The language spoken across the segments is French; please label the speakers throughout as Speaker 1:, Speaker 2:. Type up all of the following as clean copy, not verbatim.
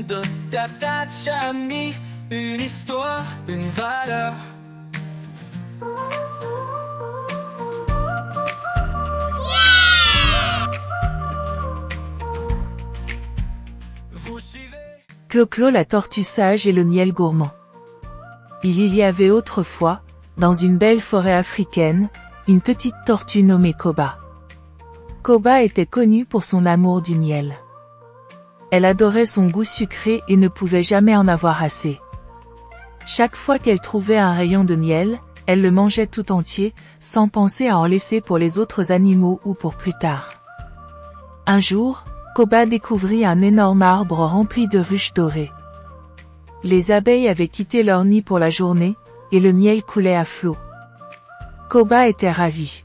Speaker 1: contes de Tatachami, une histoire, une valeur. Vous suivez
Speaker 2: Clo-Clo la tortue sage et le miel gourmand. Il y avait autrefois, dans une belle forêt africaine, une petite tortue nommée Koba. Koba était connue pour son amour du miel. Elle adorait son goût sucré et ne pouvait jamais en avoir assez. Chaque fois qu'elle trouvait un rayon de miel, elle le mangeait tout entier, sans penser à en laisser pour les autres animaux ou pour plus tard. Un jour, Koba découvrit un énorme arbre rempli de ruches dorées. Les abeilles avaient quitté leur nid pour la journée, et le miel coulait à flots. Koba était ravie.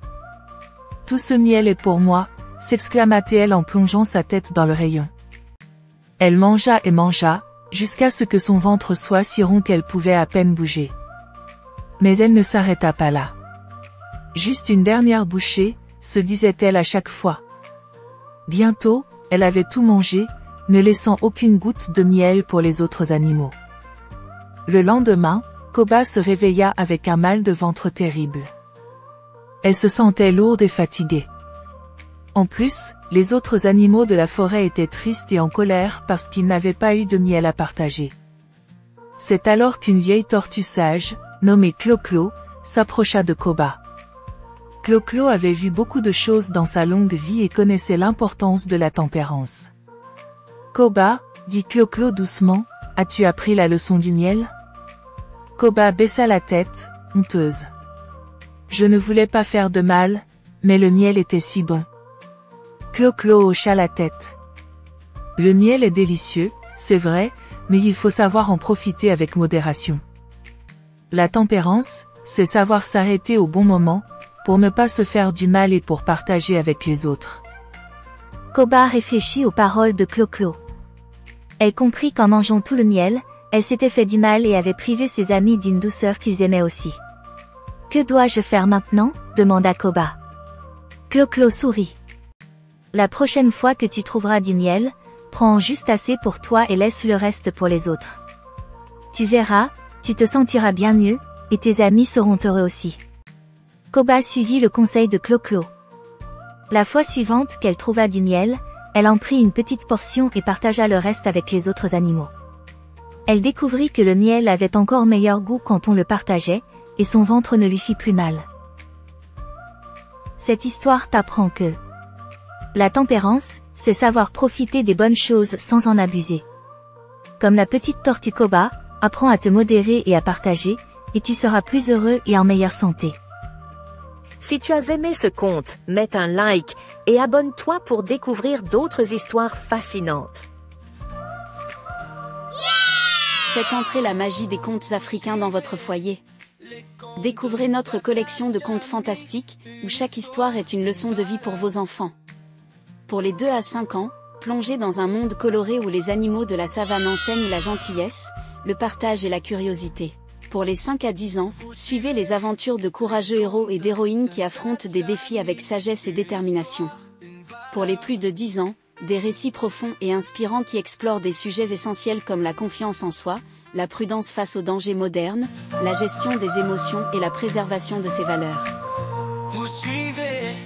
Speaker 2: « Tout ce miel est pour moi », s'exclama-t-elle en plongeant sa tête dans le rayon. Elle mangea et mangea, jusqu'à ce que son ventre soit si rond qu'elle pouvait à peine bouger. Mais elle ne s'arrêta pas là. Juste une dernière bouchée, se disait-elle à chaque fois. Bientôt, elle avait tout mangé, ne laissant aucune goutte de miel pour les autres animaux. Le lendemain, Koba se réveilla avec un mal de ventre terrible. Elle se sentait lourde et fatiguée. En plus, les autres animaux de la forêt étaient tristes et en colère parce qu'ils n'avaient pas eu de miel à partager. C'est alors qu'une vieille tortue sage, nommée Clo-Clo, s'approcha de Koba. Clo-Clo avait vu beaucoup de choses dans sa longue vie et connaissait l'importance de la tempérance. « Koba, dit Clo-Clo doucement, as-tu appris la leçon du miel ?» Koba baissa la tête, honteuse. « Je ne voulais pas faire de mal, mais le miel était si bon. » Clo-Clo hocha la tête. « Le miel est délicieux, c'est vrai, mais il faut savoir en profiter avec modération. La tempérance, c'est savoir s'arrêter au bon moment, pour ne pas se faire du mal et pour partager avec les autres. »
Speaker 3: Koba réfléchit aux paroles de Clo-Clo. Elle comprit qu'en mangeant tout le miel, elle s'était fait du mal et avait privé ses amis d'une douceur qu'ils aimaient aussi. « Que dois-je faire maintenant ?» demanda Koba. Clo-Clo sourit. « La prochaine fois que tu trouveras du miel, prends juste assez pour toi et laisse le reste pour les autres. Tu verras, tu te sentiras bien mieux, et tes amis seront heureux aussi. » Koba suivit le conseil de Clo-Clo. La fois suivante qu'elle trouva du miel, elle en prit une petite portion et partagea le reste avec les autres animaux. Elle découvrit que le miel avait encore meilleur goût quand on le partageait, et son ventre ne lui fit plus mal. Cette histoire t'apprend que la tempérance, c'est savoir profiter des bonnes choses sans en abuser. Comme la petite tortue Koba, apprends à te modérer et à partager, et tu seras plus heureux et en meilleure santé.
Speaker 4: Si tu as aimé ce conte, mets un like et abonne-toi pour découvrir d'autres histoires fascinantes.
Speaker 5: Faites entrer la magie des contes africains dans votre foyer. Découvrez notre collection de contes fantastiques, où chaque histoire est une leçon de vie pour vos enfants. Pour les 2 à 5 ans, plongez dans un monde coloré où les animaux de la savane enseignent la gentillesse, le partage et la curiosité. Pour les 5 à 10 ans, suivez les aventures de courageux héros et d'héroïnes qui affrontent des défis avec sagesse et détermination. Pour les plus de 10 ans, des récits profonds et inspirants qui explorent des sujets essentiels comme la confiance en soi, la prudence face aux dangers modernes, la gestion des émotions et la préservation de ses valeurs.
Speaker 1: Vous suivez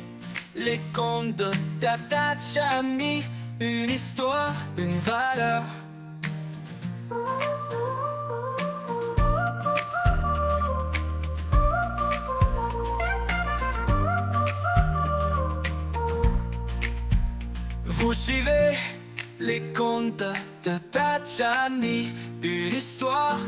Speaker 1: les contes de Tatachami, une histoire, une valeur. Vous suivez les contes de Tatachami, une histoire,